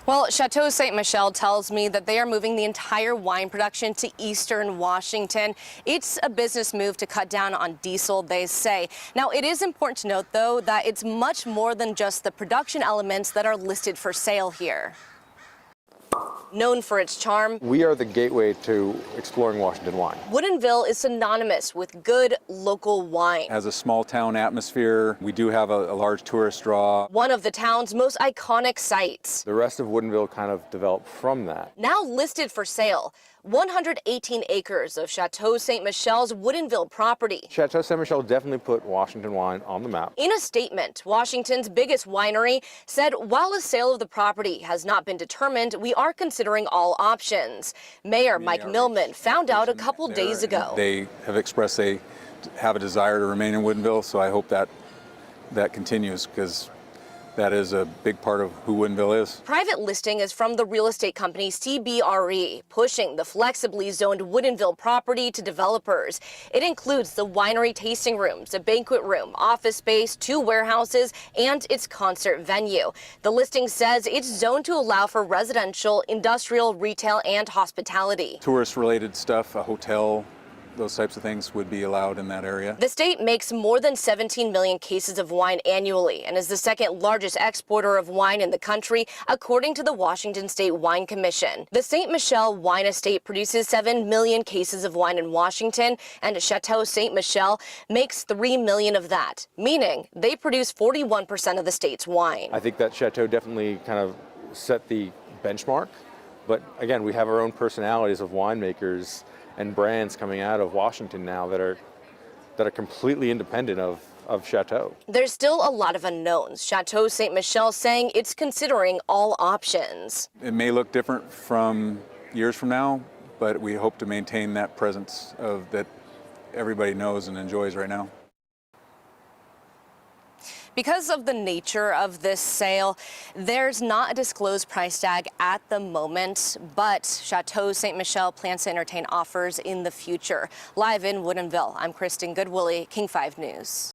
Well, Chateau Ste. Michelle tells me that they are moving the entire wine production to eastern Washington. It's a business move to cut down on diesel, they say. Now, it is important to note, though, that it's much more than just the production elements that are listed for sale here. Known for its charm, we are the gateway to exploring Washington wine. Woodinville is synonymous with good local wine. Has a small town atmosphere. We do have a large tourist draw. One of the town's most iconic sites. The rest of Woodinville kind of developed from that. Now listed for sale, 118 acres of Chateau Ste. Michelle's Woodinville property. Chateau Ste. Michelle definitely put Washington wine on the map. In a statement, Washington's biggest winery said while a sale of the property has not been determined, we are considering all options. Mayor Mike Millman found out a couple days ago. They have expressed they have a desire to remain in Woodinville, so I hope that continues, because that is a big part of who Woodinville is. Private listing is from the real estate company CBRE, pushing the flexibly zoned Woodinville property to developers. It includes the winery tasting rooms, a banquet room, office space, 2 warehouses, and its concert venue. The listing says it's zoned to allow for residential, industrial, retail, and hospitality. Tourist-related stuff, a hotel, those types of things would be allowed in that area. The state makes more than 17 million cases of wine annually and is the second largest exporter of wine in the country, according to the Washington State Wine Commission. The Ste. Michelle Wine Estate produces 7 million cases of wine in Washington, and Chateau Ste. Michelle makes 3 million of that, meaning they produce 41% of the state's wine. I think that Chateau definitely kind of set the benchmark, but again, we have our own personalities of winemakers and brands coming out of Washington now that are completely independent of Chateau. There's still a lot of unknowns. Chateau Ste. Michelle saying it's considering all options. It may look different from years from now, but we hope to maintain that presence that everybody knows and enjoys right now. Because of the nature of this sale, there's not a disclosed price tag at the moment, but Chateau Ste. Michelle plans to entertain offers in the future. Live in Woodinville, I'm Kristen Goodwillie, King 5 News.